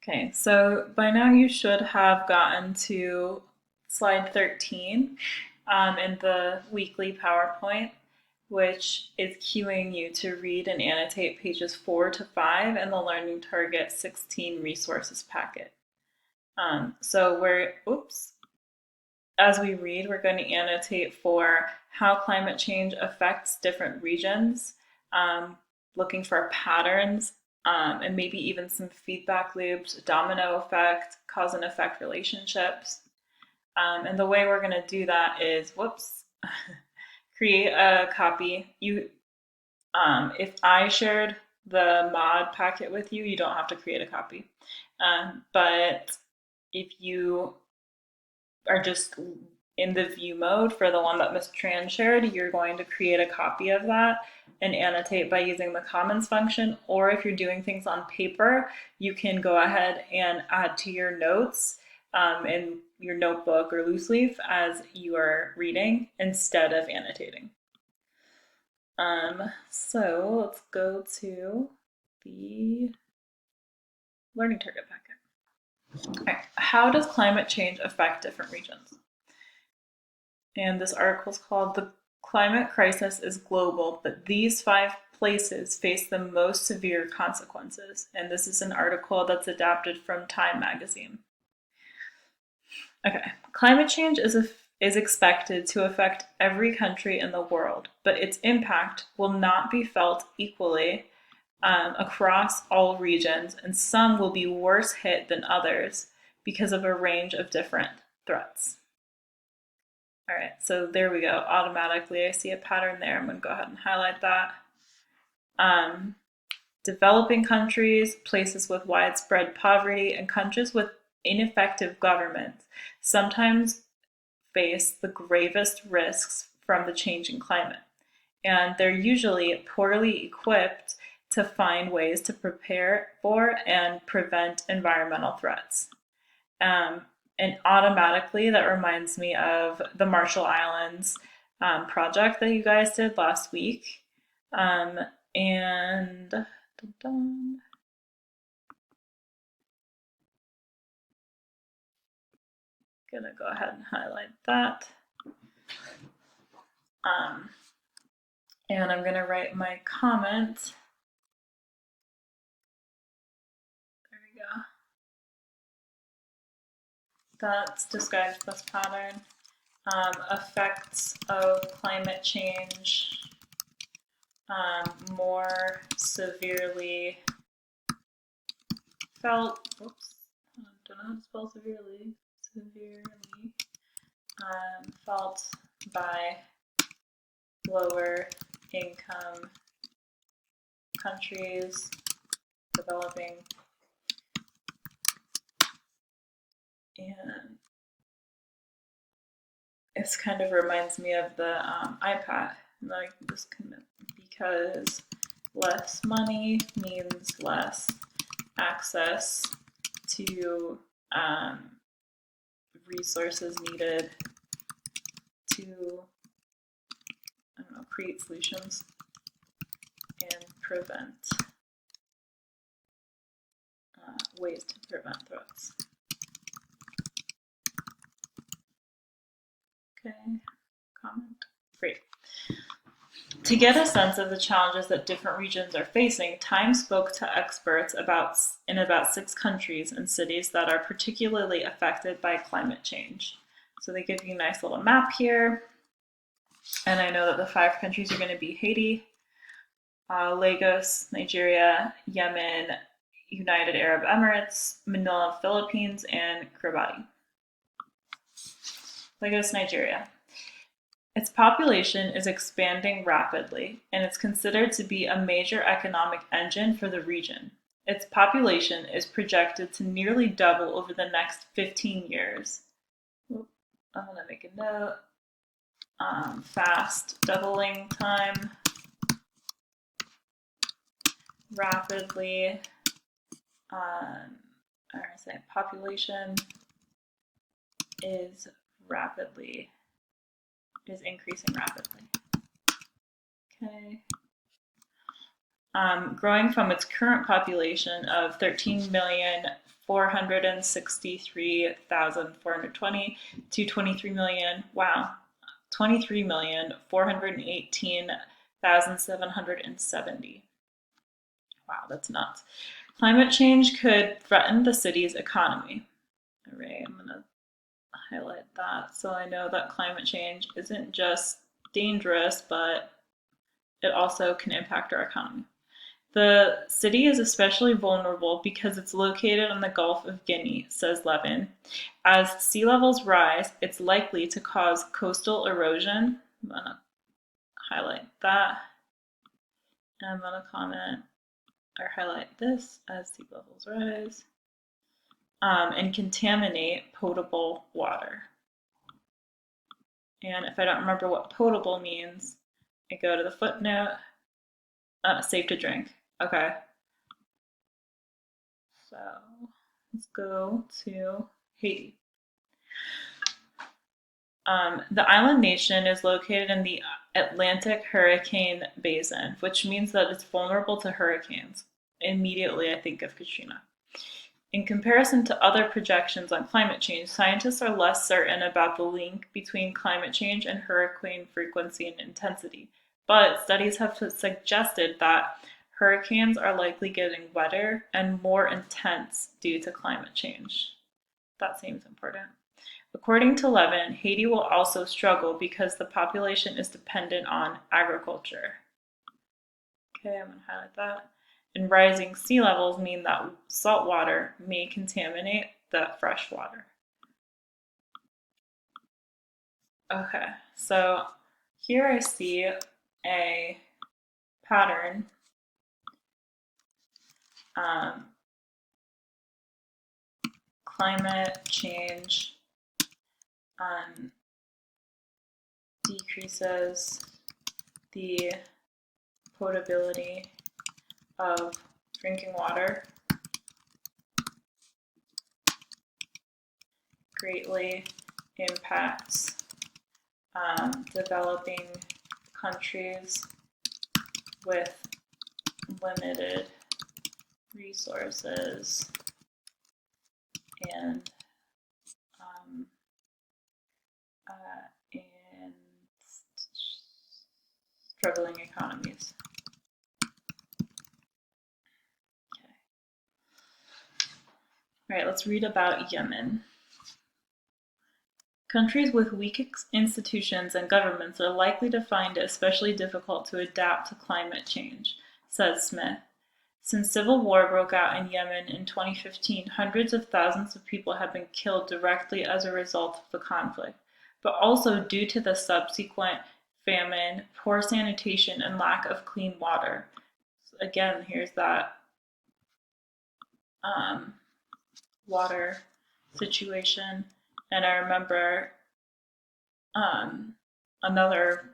Okay, so by now you should have gotten to slide 13 in the weekly PowerPoint, which is cueing you to read and annotate pages 4 to 5 in the Learning Target 16 resources packet. As we read, we're going to annotate for how climate change affects different regions, looking for patterns, and maybe even some feedback loops, domino effect, cause and effect relationships. And the way we're going to do that is, create a copy. If I shared the mod packet with you, you don't have to create a copy. But if you are just in the view mode for the one that Ms. Tran shared, you're going to create a copy of that and annotate by using the comments function. Or if you're doing things on paper, you can go ahead and add to your notes in your notebook or loose leaf as you are reading instead of annotating. So let's go to the learning target packet. Okay. How does climate change affect different regions? And this article is called "The Climate Crisis is Global, but these 5 places face the most severe consequences." And this is an article that's adapted from Time magazine. Okay, climate change is expected to affect every country in the world, but its impact will not be felt equally across all regions, and some will be worse hit than others because of a range of different threats. All right, so there we go. Automatically, I see a pattern there. I'm going to go ahead and highlight that. Developing countries, places with widespread poverty, and countries with ineffective governments sometimes face the gravest risks from the changing climate. And they're usually poorly equipped to find ways to prepare for and prevent environmental threats. And automatically, that reminds me of the Marshall Islands project that you guys did last week. Gonna go ahead and highlight that. And I'm gonna write my comment. There we go. That describes this pattern. Effects of climate change more severely felt. I don't know how to spell severely. Felt by lower income countries, developing, and it kind of reminds me of the iPad, like this, because less money means less access to resources needed to, create solutions and prevent ways to prevent threats. Okay, comment. Great. To get a sense of the challenges that different regions are facing, Time spoke to experts in about 6 countries and cities that are particularly affected by climate change. So they give you a nice little map here. And I know that the 5 countries are going to be Haiti, Lagos, Nigeria, Yemen, United Arab Emirates, Manila, Philippines, and Kiribati. Lagos, Nigeria. Its population is expanding rapidly, and it's considered to be a major economic engine for the region. Its population is projected to nearly double over the next 15 years. I'm going to make a note. Fast doubling time. Rapidly. Population is increasing rapidly. Okay. growing from its current population of 13,463,420 to 23 million, wow, 23,418,770. Wow, that's nuts. Climate change could threaten the city's economy. All right, I'm going to highlight that so I know that climate change isn't just dangerous, but it also can impact our economy. The city is especially vulnerable because it's located on the Gulf of Guinea, says Levin. As sea levels rise, it's likely to cause coastal erosion. I'm going to highlight that. And I'm going to comment or highlight this as sea levels rise. And contaminate potable water. And if I don't remember what potable means, I go to the footnote. Safe to drink. Okay. So let's go to Haiti. The island nation is located in the Atlantic hurricane basin, which means that it's vulnerable to hurricanes. Immediately, I think of Katrina. In comparison to other projections on climate change, scientists are less certain about the link between climate change and hurricane frequency and intensity. But studies have suggested that hurricanes are likely getting wetter and more intense due to climate change. That seems important. According to Levin, Haiti will also struggle because the population is dependent on agriculture. Okay, I'm going to highlight that. And rising sea levels mean that salt water may contaminate the fresh water. Okay, so here I see a pattern climate change decreases the potability of drinking water, greatly impacts developing countries with limited resources and struggling economies. Okay. All right, let's read about Yemen. Countries with weak institutions and governments are likely to find it especially difficult to adapt to climate change, says Smith. Since civil war broke out in Yemen in 2015, hundreds of thousands of people have been killed directly as a result of the conflict, but also due to the subsequent famine, poor sanitation, and lack of clean water. So again, here's that water situation. And I remember another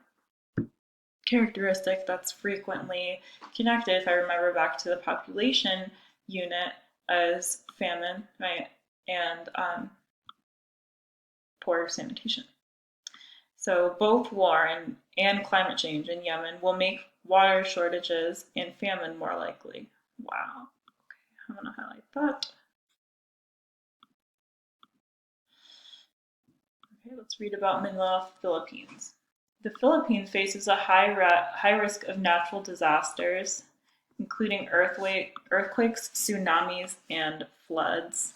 characteristic that's frequently connected, if I remember back to the population unit, as famine, right, and poor sanitation. So both war and climate change in Yemen will make water shortages and famine more likely. Wow. Okay, I'm going to highlight that. Okay, let's read about Manila, Philippines. The Philippines faces a high risk of natural disasters, including earthquakes, tsunamis, and floods.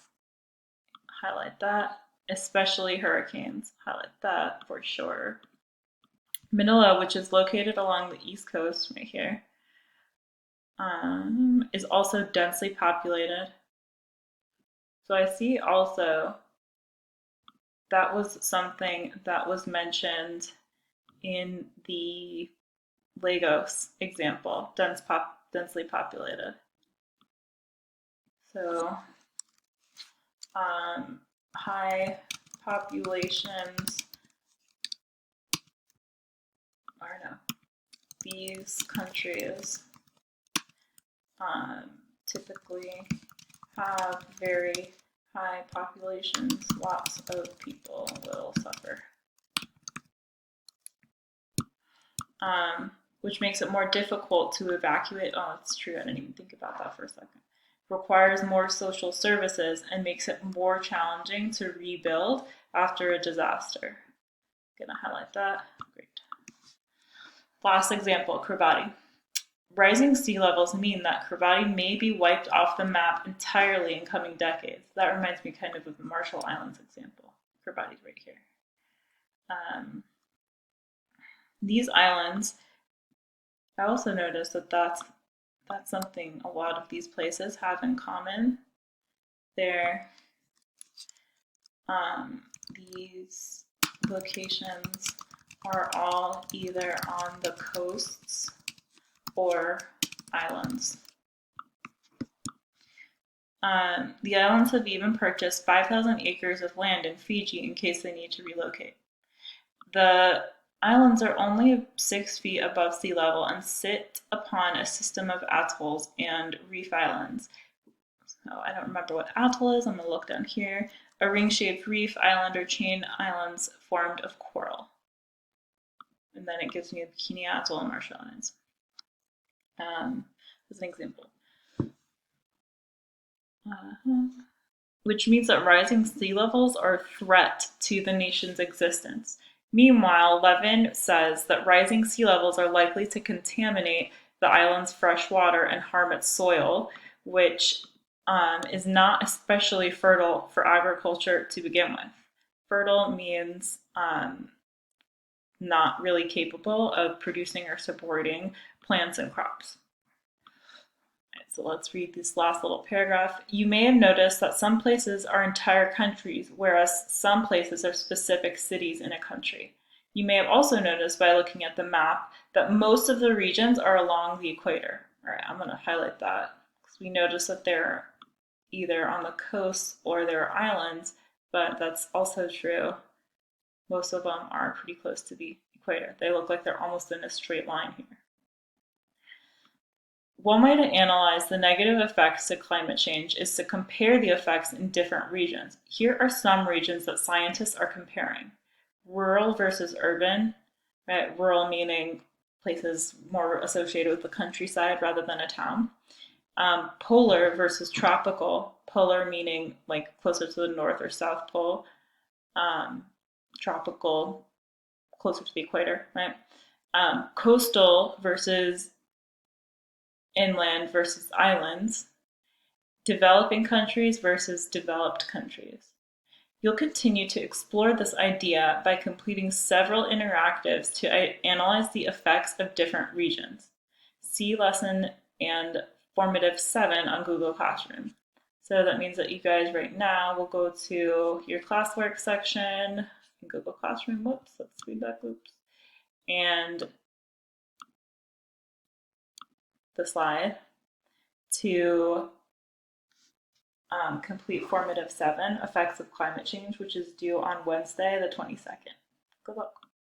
Highlight that. Especially hurricanes. Highlight that for sure. Manila, which is located along the east coast right here, is also densely populated. So I see also that was something that was mentioned in the Lagos example, densely populated. So high populations, or no, these countries typically have very high populations, lots of people will suffer. which makes it more difficult to evacuate. Oh, that's true. I didn't even think about that for a second. Requires more social services and makes it more challenging to rebuild after a disaster. I'm gonna highlight that. Great. Last example, Kiribati. Rising sea levels mean that Kiribati may be wiped off the map entirely in coming decades. That reminds me kind of the Marshall Islands example. Kiribati's right here. These islands, I also noticed that that's something a lot of these places have in common. These locations are all either on the coasts or islands. The islands have even purchased 5,000 acres of land in Fiji in case they need to relocate. The islands are only 6 feet above sea level and sit upon a system of atolls and reef islands. So I don't remember what atoll is. I'm going to look down here. A ring-shaped reef island or chain islands formed of coral. And then it gives me a Bikini Atoll and Marshall Islands. As an example. Which means that rising sea levels are a threat to the nation's existence. Meanwhile, Levin says that rising sea levels are likely to contaminate the island's fresh water and harm its soil, which is not especially fertile for agriculture to begin with. Fertile means not really capable of producing or supporting plants and crops. So let's read this last little paragraph. You may have noticed that some places are entire countries, whereas some places are specific cities in a country. You may have also noticed by looking at the map that most of the regions are along the equator. All right, I'm going to highlight that because we notice that they're either on the coast or they're islands, but that's also true. Most of them are pretty close to the equator. They look like they're almost in a straight line here. One way to analyze the negative effects of climate change is to compare the effects in different regions. Here are some regions that scientists are comparing. Rural versus urban, right? Rural meaning places more associated with the countryside rather than a town. Polar versus tropical. Polar meaning like closer to the North or South Pole. Tropical, closer to the equator, right? Coastal versus inland versus islands, developing countries versus developed countries. You'll continue to explore this idea by completing several interactives to analyze the effects of different regions. See lesson and formative 7 on Google Classroom. So that means that you guys right now will go to your classwork section in Google Classroom. Whoops, let's read that. Oops. And the slide to complete formative 7, effects of climate change, which is due on Wednesday, the 22nd. Good luck.